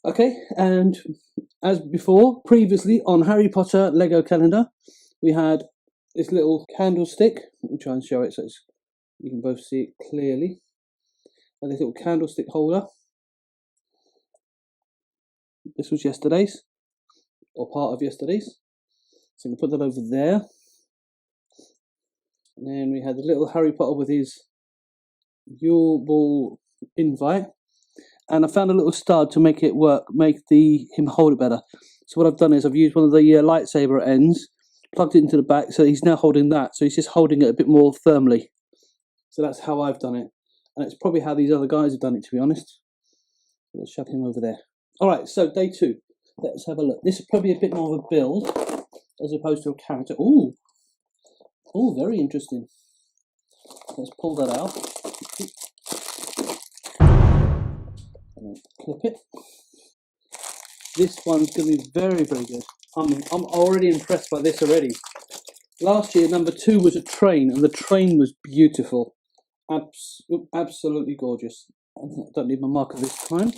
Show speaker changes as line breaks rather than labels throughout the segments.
Okay, and as before, previously on Harry Potter Lego calendar, we had this little candlestick. Let me try and show it so you can both see it clearly. And this little candlestick holder. This was yesterday's, or part of yesterday's. So we can put that over there. And then we had the little Harry Potter with his Yule Ball invite. And I found a little stud to make it work, make him hold it better. So what I've done is I've used one of the lightsaber ends, plugged it into the back, so he's now holding that. So he's just holding it a bit more firmly. So that's how I've done it. And it's probably how these other guys have done it, to be honest. Let's shove him over there. Alright, so day 2. Let's have a look. This is probably a bit more of a build, as opposed to a character. Ooh! Ooh, very interesting. Let's pull that out. Clip it. This one's going to be very, very good. I'm already impressed by this already. Last year, number 2 was a train, and the train was beautiful. Absolutely gorgeous. I don't need my marker this time.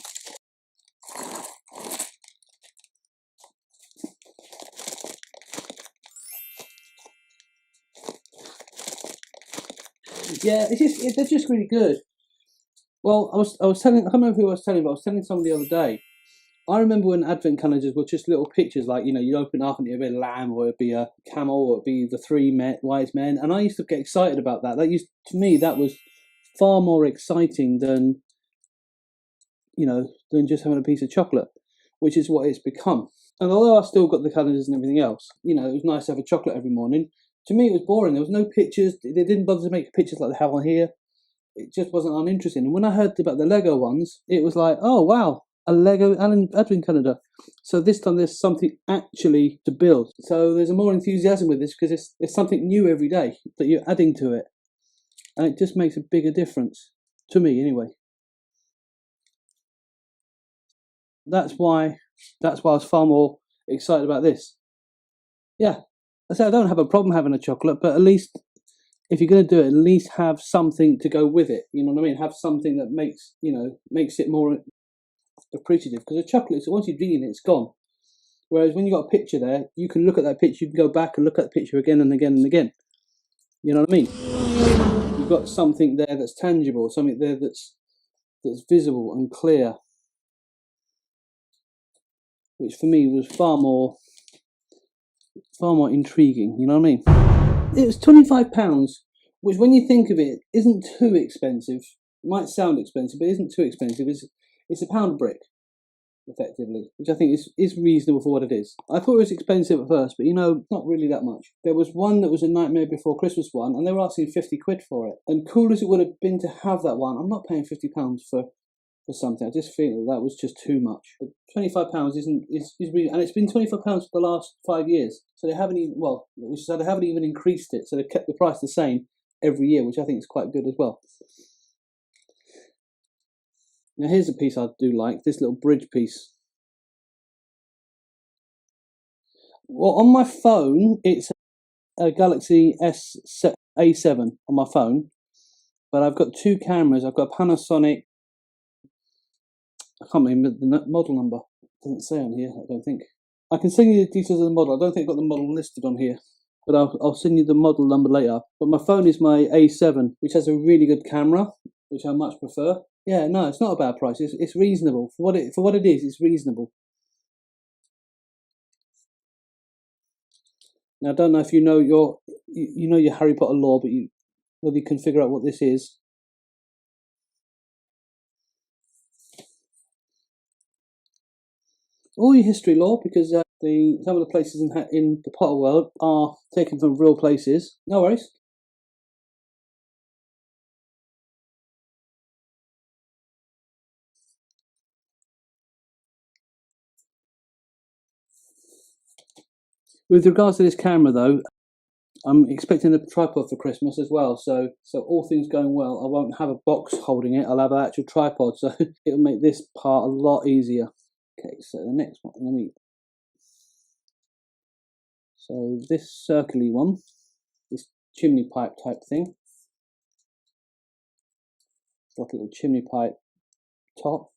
Yeah, they're just really good. Well, I was telling, I can't remember who I was telling, but I was telling someone the other day. I remember when advent calendars were just little pictures, like, you open up and it'd be a lamb, or it'd be a camel, or it'd be the 3 wise men, and I used to get excited about that. To me, that was far more exciting than, than just having a piece of chocolate, which is what it's become. And although I still got the calendars and everything else, it was nice to have a chocolate every morning. To me, it was boring. There was no pictures. They didn't bother to make pictures like they have on here. It just wasn't uninteresting. And when I heard about the Lego ones, it was like, oh wow, a Lego advent calendar. So this time there's something actually to build. So there's a more enthusiasm with this, because it's something new every day that you're adding to it, and it just makes a bigger difference to me, anyway. That's why I was far more excited about this. Yeah, I say I don't have a problem having a chocolate, but at least, if you're going to do it, at least have something to go with it. You know what I mean? Have something that makes it more appreciative. Because a chocolate, once you've eaten it, it's gone. Whereas when you've got a picture there, you can look at that picture, you can go back and look at the picture again and again and again. You know what I mean? You've got something there that's tangible, something there that's visible and clear. Which for me was far more intriguing, you know what I mean? It was £25, which, when you think of it, isn't too expensive. It might sound expensive, but it isn't too expensive. It's a pound brick, effectively, which I think is reasonable for what it is. I thought it was expensive at first, but not really that much. There was one that was a Nightmare Before Christmas one, and they were asking 50 quid for it. And cool as it would have been to have that one, I'm not paying £50 for something. I just feel that was just too much. But £25 is really, and it's been £25 for the last 5 years. So they haven't even increased it. So they've kept the price the same every year, which I think is quite good as well. Now here's a piece I do like, this little bridge piece. Well, on my phone, it's a Galaxy A7 on my phone, but I've got 2 cameras. I've got a Panasonic. I can't remember the model number. It doesn't say on here, I don't think. I can send you the details of the model. I don't think I've got the model listed on here, but I'll send you the model number later. But my phone is my A7, which has a really good camera, which I much prefer. Yeah, no, it's not a bad price. It's reasonable for what it is. It's reasonable. Now, I don't know if you know your Harry Potter lore, but whether you can figure out what this is. All your history lore, because some of the places in the Potter world are taken from real places. No worries. With regards to this camera, though, I'm expecting a tripod for Christmas as well, so all things going well, I won't have a box holding it, I'll have an actual tripod, so it'll make this part a lot easier. Okay, so the next one, so this circly one, this chimney pipe type thing, it's like a little chimney pipe top.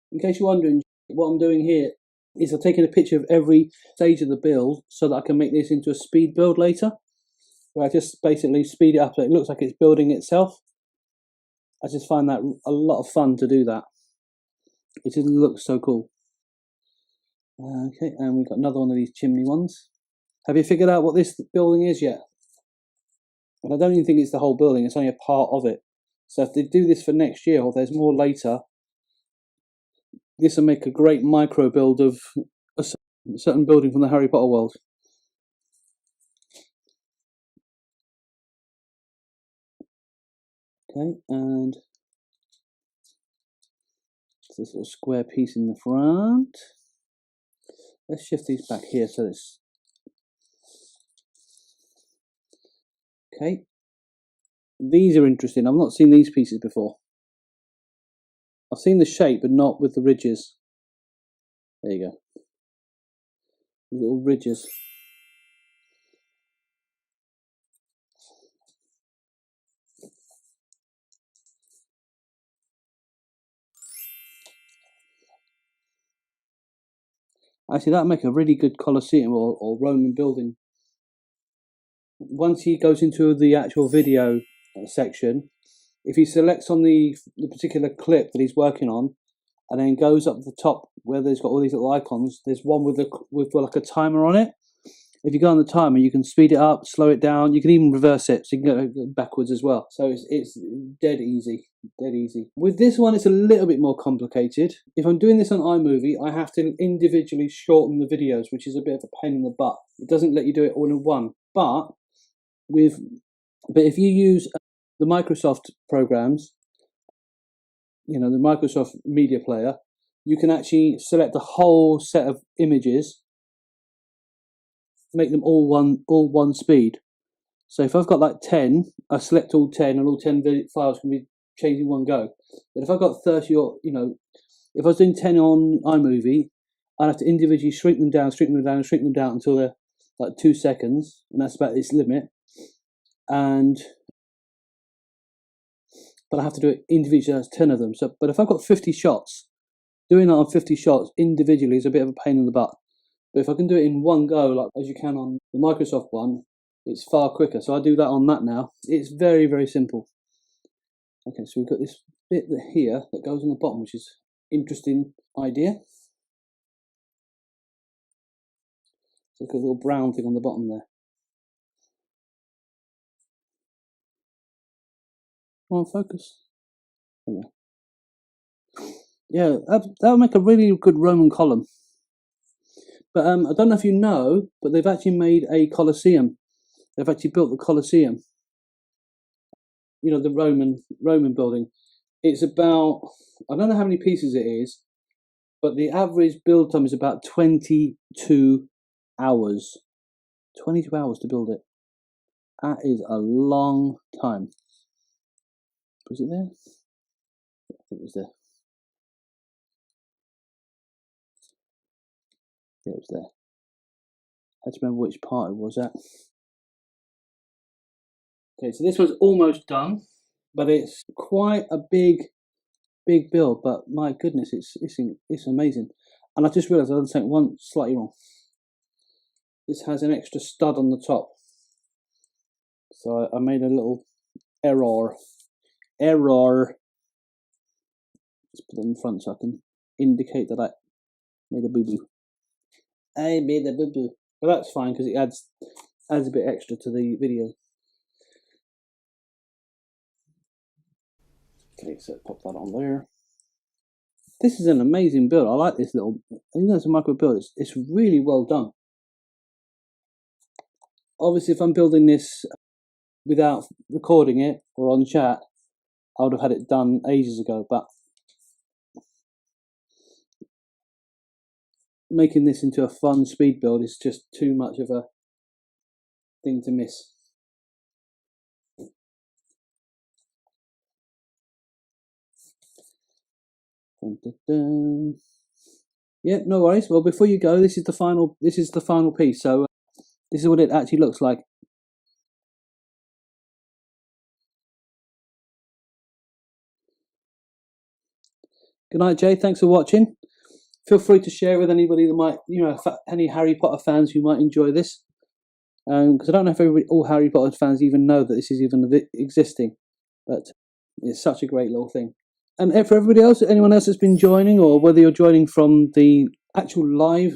In case you're wondering, what I'm doing here is I'm taking a picture of every stage of the build so that I can make this into a speed build later, where I just basically speed it up so it looks like it's building itself. I just find that a lot of fun to do that. It just looks so cool. Okay, and we've got another one of these chimney ones. Have you figured out what this building is yet? And I don't even think it's the whole building, it's only a part of it. So if they do this for next year, or there's more later, this will make a great micro build of a certain building from the Harry Potter world. Okay, and this little square piece in the front. Let's shift these back here so it's okay. These are interesting. I've not seen these pieces before. I've seen the shape, but not with the ridges. There you go. Little ridges. Actually, that'll make a really good Colosseum or Roman building. Once he goes into the actual video section, if he selects on the particular clip that he's working on, and then goes up the top where there's got all these little icons, there's one with like a timer on it. If you go on the timer, you can speed it up, slow it down. You can even reverse it, so you can go backwards as well. So it's dead easy, dead easy. With this one, it's a little bit more complicated. If I'm doing this on iMovie, I have to individually shorten the videos, which is a bit of a pain in the butt. It doesn't let you do it all in one. But if you use the Microsoft programs, you know, the Microsoft Media Player, you can actually select the whole set of images, make them all one speed. So if I've got like 10, I select all 10, and all 10 files can be changed in one go. But if I've got 30, or if I was doing 10 on iMovie, I'd have to individually shrink them down, shrink them down, and shrink them down until they're like 2 seconds, and that's about its limit. But I have to do it individually. That's 10 of them. So, but if I've got 50 shots, doing that on 50 shots individually is a bit of a pain in the butt. But if I can do it in one go, like as you can on the Microsoft one, it's far quicker. So I do that on that now. It's very, very simple. Okay, so we've got this bit here that goes on the bottom, which is an interesting idea. So look at the little brown thing on the bottom there. Come on, focus. Yeah, that'll make a really good Roman column. But I don't know if you know, but they've actually made a Colosseum. They've actually built the Colosseum. You know, the Roman building. It's about, I don't know how many pieces it is, but the average build time is about 22 hours. 22 hours to build it. That is a long time. Was it there? I think it was there. Yeah, it was there. I had to remember which part it was at. Okay, so this one's almost done, but it's quite a big build. But my goodness, it's amazing. And I just realised I done something one slightly wrong. This has an extra stud on the top, so I made a little error. Let's put it in front so I can indicate that I made a boo-boo. I made a boo-boo. But that's fine because it adds a bit extra to the video. Okay, so pop that on there. This is an amazing build. I like this little, even though it's a micro build, it's really well done. Obviously, if I'm building this without recording it or on chat, I would have had it done ages ago, but making this into a fun speed build is just too much of a thing to miss. Dun, dun, dun. Yeah, no worries. Well, before you go, this is the final piece. So this is what it actually looks like. Good night, Jay. Thanks for watching. Feel free to share with anybody that might, any Harry Potter fans who might enjoy this. Because I don't know if all Harry Potter fans even know that this is even existing, but it's such a great little thing. And for everybody else, anyone else that's been joining, or whether you're joining from the actual live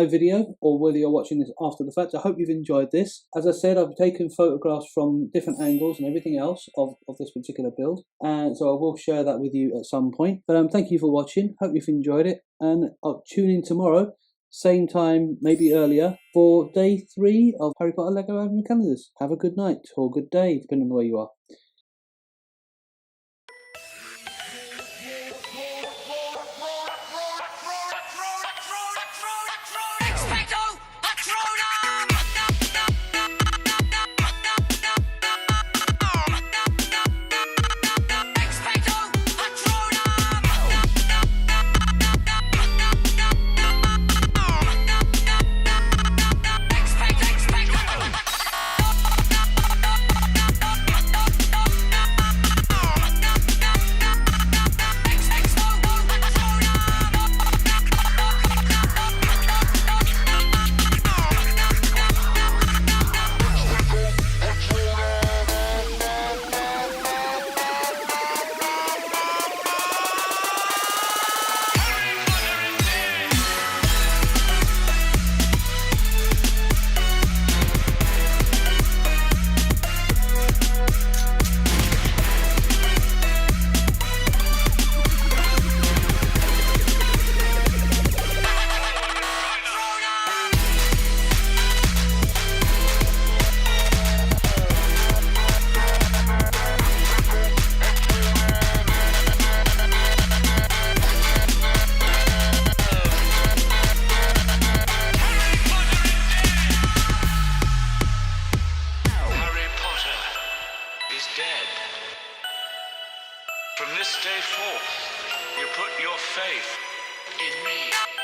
video, or whether you're watching this after the fact, I hope you've enjoyed this. As I said, I've taken photographs from different angles and everything else of this particular build, and so I will share that with you at some point. But thank you for watching. Hope you've enjoyed it, and I'll tune in tomorrow, same time, maybe earlier, for day 3 of Harry Potter Lego album calendars. Have a good night or good day, depending on where you are.
Expecto Petronum! Expecto Petronum! From this day forth, you put your faith in me.